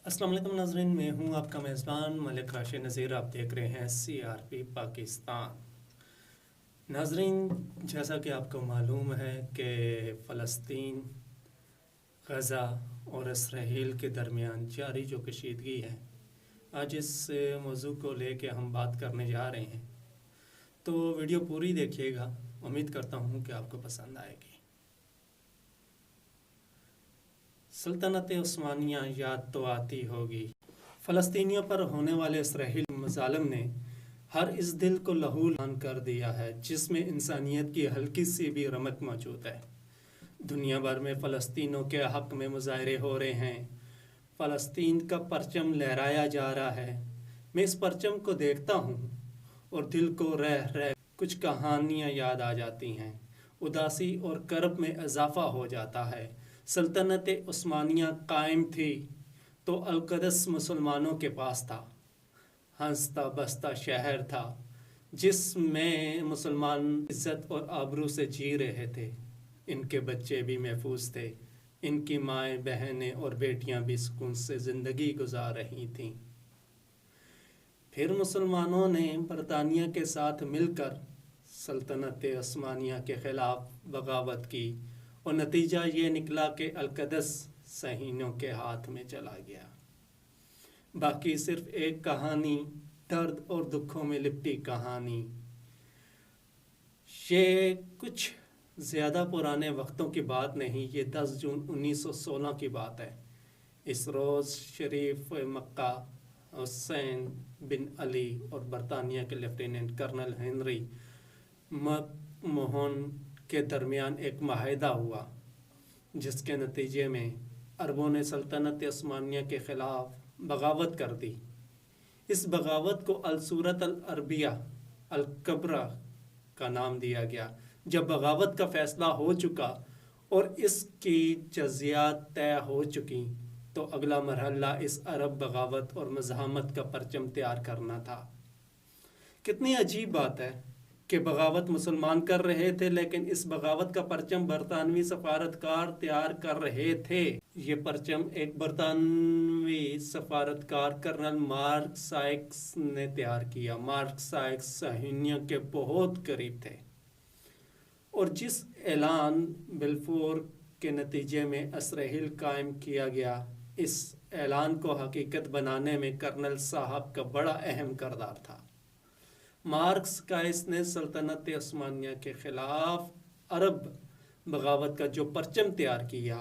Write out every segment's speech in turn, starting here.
अस्सलाम वालेकुम नाज़रीन, मैं हूं आपका मेज़बान मलिक राशिद नज़ीर। आप देख रहे हैं CRP पाकिस्तान। नाज़रीन, जैसा कि आपको मालूम है कि फ़लस्तीन, गज़ा और इसराइल के दरमियान जारी जो कशीदगी है, आज इस मौजू को लेके हम बात करने जा रहे हैं। तो वीडियो पूरी देखिएगा, उम्मीद करता हूं कि आपको पसंद आएगी। सल्तनत उस्मानिया याद तो आती होगी। फ़लस्तीनियों पर होने वाले इसराइली मज़ालिम ने हर इस दिल को लहूलुहान कर दिया है जिसमें इंसानियत की हल्की सी भी रमक मौजूद है। दुनिया भर में फ़लस्तीनों के हक़ में मुजाहरे हो रहे हैं, फ़लस्तीन का परचम लहराया जा रहा है। मैं इस परचम को देखता हूँ और दिल को रह रह कुछ कहानियाँ याद आ जाती हैं। उदासी और करब में इजाफा हो जाता है। सल्तनत उस्मानिया कायम थी तो अलकदस मुसलमानों के पास था, हंसता बसता शहर था जिसमें मुसलमान इज्जत और आबरू से जी रहे थे। इनके बच्चे भी महफूज थे, इनकी माएँ बहनें और बेटियां भी सुकून से ज़िंदगी गुजार रही थीं। फिर मुसलमानों ने बरतानिया के साथ मिलकर सल्तनत उस्मानिया के ख़िलाफ़ बगावत की और नतीजा ये निकला कि अलकदस सहीनों के हाथ में चला गया। बाकी सिर्फ एक कहानी, दर्द और दुखों में लिपटी कहानी। ये कुछ ज़्यादा पुराने वक्तों की बात नहीं, ये 10 जून 1916 की बात है। इस रोज़ शरीफ मक्का हुसैन बिन अली और बरतानिया के लेफ्टिनेंट कर्नल हेनरी मैकमोहन के दरमियान एक माहिदा हुआ, जिसके नतीजे में अरबों ने सल्तनत उस्मानिया के ख़िलाफ़ बगावत कर दी। इस बगावत को अलसूरत अल अरबिया अल कब्रा का नाम दिया गया। जब बगावत का फ़ैसला हो चुका और इसकी जज़ियात तय हो चुकी तो अगला मरहला इस अरब बगावत और मज़ाहमत का परचम तैयार करना था। कितनी अजीब बात है कि बगावत मुसलमान कर रहे थे, लेकिन इस बगावत का परचम बरतानवी सफारतकार तैयार कर रहे थे। ये परचम एक बरतानवी सफारतकार कर्नल मार्क साइक्स ने तैयार किया। मार्क साइक्स सहीनियों के बहुत करीब थे और जिस ऐलान बिल्फोर के नतीजे में इसराइल कायम किया गया, इस ऐलान को हकीकत बनाने में कर्नल साहब का बड़ा अहम किरदार था। मार्क्स काइस ने सल्तनत उस्मानिया के ख़िलाफ़ अरब बगावत का जो परचम तैयार किया,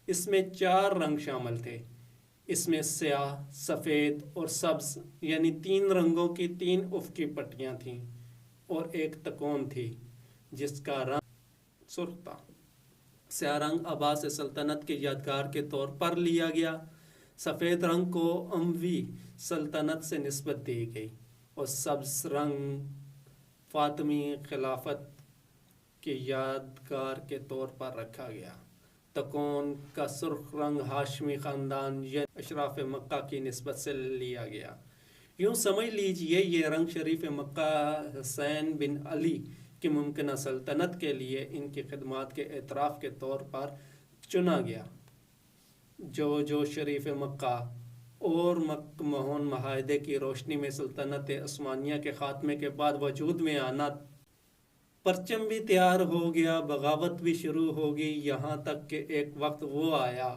इसमें 4 रंग शामिल थे। इसमें स्याह, सफ़ेद और सब्ज़ यानी 3 रंगों की 3 उफ़क़ी पट्टियाँ थीं और एक तकोन थी जिसका रंग सुर्ख था। स्याह रंग अब्बास सल्तनत के यादगार के तौर पर लिया गया। सफ़ेद रंग को अमवी सल्तनत से निस्बत दी गई और सब्ज़ रंग फ़ातिमी खिलाफत के यादगार के तौर पर रखा गया। तकोन का सुर्ख रंग हाशमी ख़ानदान या अशराफ मक्का की निस्बत से लिया गया। यूँ समझ लीजिए ये रंग शरीफ मक्का हुसैन बिन अली की मुमकिन सल्तनत के लिए इनकी खिदमात के एतराफ़ के तौर पर चुना गया। जो शरीफ मक्का और मैकमोहन माहदे की रोशनी में सल्तनत उस्मानिया के ख़ात्मे के बाद वजूद में आना, परचम भी तैयार हो गया, बगावत भी शुरू हो गई। यहाँ तक कि एक वक्त वो आया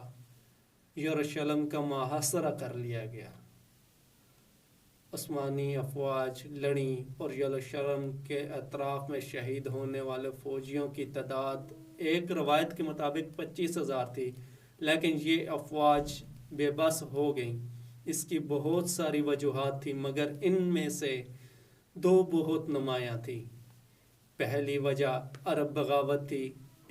यरूशलेम का मुहासरा कर लिया गया। उस्मानी अफवाज लड़ी और यरूशलेम के अतराफ़ में शहीद होने वाले फ़ौजियों की तादाद एक रवायत के मुताबिक 25,000 थी, लेकिन ये अफवाज बेबस हो गई। इसकी बहुत सारी वजूहात थी, मगर इनमें से 2 बहुत नुमायाँ थी। पहली वजह अरब बगावत थी।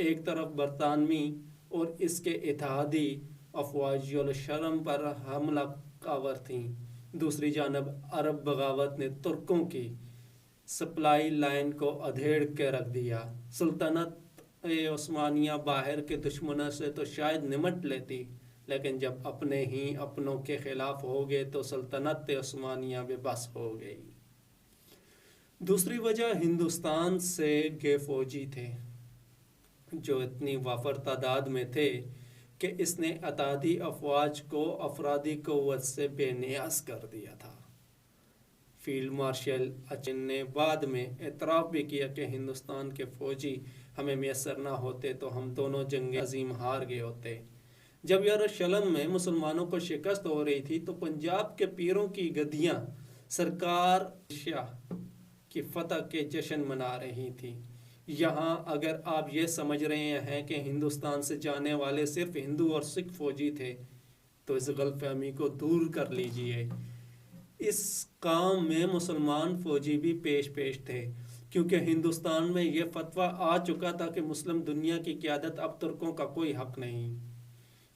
एक तरफ बरतानवी और इसके इत्तेहादी अफवाज यरूशलेम पर हमला आवर थीं, दूसरी जानब अरब बगावत ने तुर्कों की सप्लाई लाइन को अधेड़ के रख दिया। सल्तनत उस्मानिया बाहर के दुश्मनों से तो शायद निमट लेती, लेकिन जब अपने ही अपनों के ख़िलाफ़ हो गए तो सल्तनत उस्मानिया बेबस हो गई। दूसरी वजह हिंदुस्तान से गए फ़ौजी थे जो इतनी वाफर तादाद में थे کہ اس نے اتحادی افواج کو افرادی قوت سے بے نیاز کر دیا تھا۔ فیلڈ مارشل اچن نے بعد میں اعتراف بھی کیا کہ ہندوستان کے فوجی ہمیں میسر نہ ہوتے تو ہم دونوں جنگیں عظیم ہار گئے ہوتے۔ جب یروشلم میں مسلمانوں کو شکست ہو رہی تھی تو پنجاب کے پیروں کی گدیاں سرکار شاہ کی فتح کے جشن منا رہی تھی۔ یہاں اگر آپ یہ سمجھ رہے ہیں کہ ہندوستان سے جانے والے صرف ہندو اور سکھ فوجی تھے تو اس غلط فہمی کو دور کر لیجئے۔ اس کام میں مسلمان فوجی بھی پیش تھے، کیونکہ ہندوستان میں یہ فتویٰ آ چکا تھا کہ مسلم دنیا کی قیادت اب ترکوں کا کوئی حق نہیں،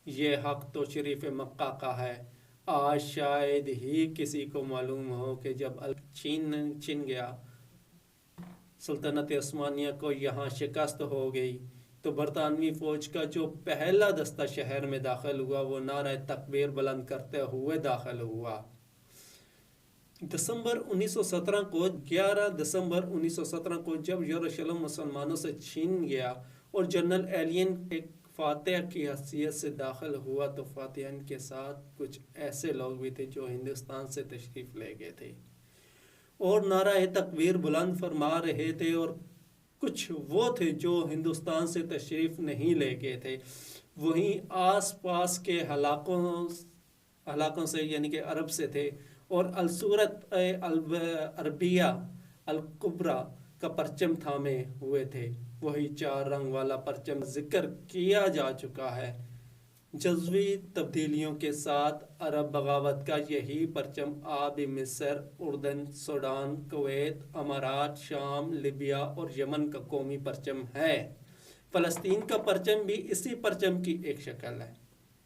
یہ حق تو شریف مکہ کا ہے۔ آج شاید ہی کسی کو معلوم ہو کہ جب چین گیا، سلطنت عثمانیہ کو یہاں شکست ہو گئی تو برطانوی فوج کا جو پہلا دستہ شہر میں داخل ہوا وہ نعرہ تکبیر بلند کرتے ہوئے داخل ہوا۔ 11 دسمبر 1917 کو جب یروشلم مسلمانوں سے چھین گیا اور جنرل ایلین ایک فاتح کی حیثیت سے داخل ہوا تو فاتحین کے ساتھ کچھ ایسے لوگ بھی تھے جو ہندوستان سے تشریف لے گئے تھے اور نعرہ تکبیر بلند فرما رہے تھے، اور کچھ وہ تھے جو ہندوستان سے تشریف نہیں لے گئے تھے، وہیں آس پاس کے علاقوں سے یعنی کہ عرب سے تھے اور الصورت العربیہ الکبریٰ کا پرچم تھامے ہوئے تھے۔ وہی 4 رنگ والا پرچم ذکر کیا جا چکا ہے۔ جزوی تبدیلیوں کے ساتھ عرب بغاوت کا یہی پرچم آب مصر، اردن، سوڈان، کویت، امارات، شام، لیبیا اور یمن کا قومی پرچم ہے۔ فلسطین کا پرچم بھی اسی پرچم کی ایک شکل ہے۔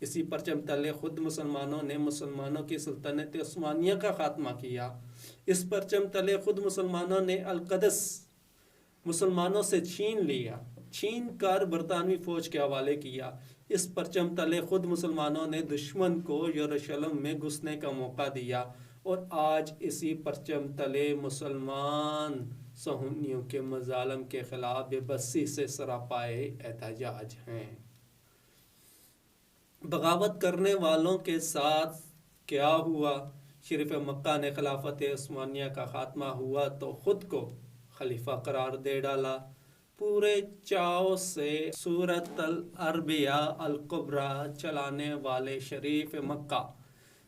اسی پرچم تلے خود مسلمانوں نے مسلمانوں کی سلطنت عثمانیہ کا خاتمہ کیا۔ اس پرچم تلے خود مسلمانوں نے القدس مسلمانوں سے چھین کر برطانوی فوج کے حوالے کیا۔ اس پرچم تلے خود مسلمانوں نے دشمن کو یروشلم میں گھسنے کا موقع دیا، اور آج اسی پرچم تلے مسلمان صہیونیوں کے مظالم کے خلاف بے بسی سے سراپائے احتجاج ہیں۔ بغاوت کرنے والوں کے ساتھ کیا ہوا؟ شریف مکہ نے خلافت عثمانیہ کا خاتمہ ہوا تو خود کو خلیفہ قرار دے ڈالا۔ پورے چاؤ سے سورت العربیہ الکبریٰ چلانے والے شریف مکہ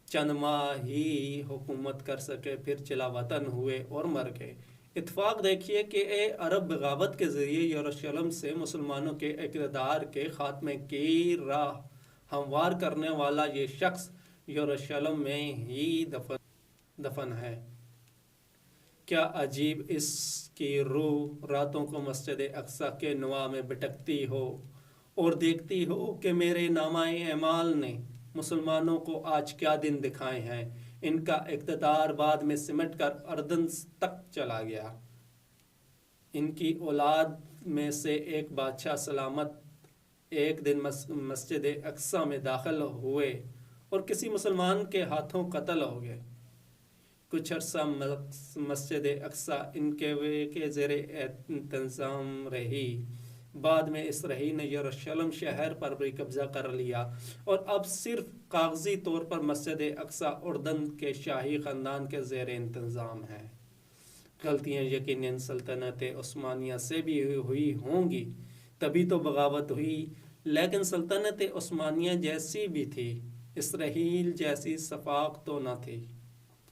چند ماہ ہی حکومت کر سکے، پھر چلا وطن ہوئے اور مر گئے۔ اتفاق دیکھیے کہ عرب بغاوت کے ذریعے یروشلم سے مسلمانوں کے اقتدار کے خاتمے کی راہ ہموار کرنے والا یہ شخص یروشلم میں ہی دفن ہے۔ کیا عجیب اس کی روح راتوں کو مسجد اقصیٰ کے نواح میں بھٹکتی ہو اور دیکھتی ہو کہ میرے نامہ اعمال نے مسلمانوں کو آج کیا دن دکھائے ہیں۔ ان کا اقتدار بعد میں سمٹ کر اردن تک چلا گیا۔ ان کی اولاد میں سے ایک بادشاہ سلامت ایک دن مسجد اقصیٰ میں داخل ہوئے اور کسی مسلمان کے ہاتھوں قتل ہو گئے۔ کچھ عرصہ مسجد اقصیٰ ان کے زیر انتظام رہی۔ بعد میں اس رہی نے یروشلم شہر پر بھی قبضہ کر لیا اور اب صرف کاغذی طور پر مسجد اقصیٰ اردن کے شاہی خاندان کے زیر انتظام ہے۔ غلطیاں یقیناً سلطنت عثمانیہ سے بھی ہوئی ہوں گی، تبھی تو بغاوت ہوئی، لیکن سلطنت عثمانیہ جیسی بھی تھی، اسرائیل جیسی شفاق تو نہ تھی۔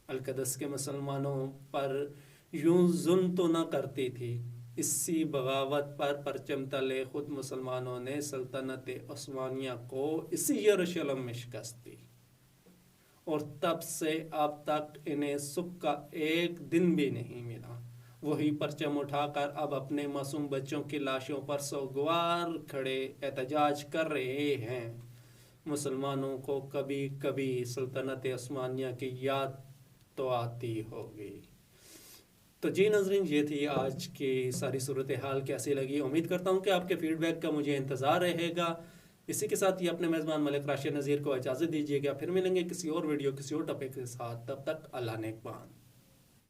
القدس کے مسلمانوں پر یوں ظلم تو نہ کرتی تھی۔ اسی بغاوت پر پرچم تلے خود مسلمانوں نے سلطنت عثمانیہ کو اسی یروشلم میں شکست دی، اور تب سے اب تک انہیں سکھ کا ایک دن بھی نہیں ملا۔ وہی پرچم اٹھا کر اب اپنے معصوم بچوں کی لاشوں پر سوگوار کھڑے احتجاج کر رہے ہیں۔ مسلمانوں کو کبھی کبھی سلطنت عثمانیہ کی یاد تو آتی ہوگی۔ تو جی ناظرین، یہ تھی آج کی ساری صورتحال کیسی لگی۔ امید کرتا ہوں کہ آپ کے فیڈ بیک کا مجھے انتظار رہے گا۔ اسی کے ساتھ یہ اپنے میزبان ملک راشد نذیر کو اجازت دیجیے گا، پھر ملیں گے کسی اور ویڈیو کسی اور ٹاپک کے ساتھ۔ تب تک اللہ نگہبان۔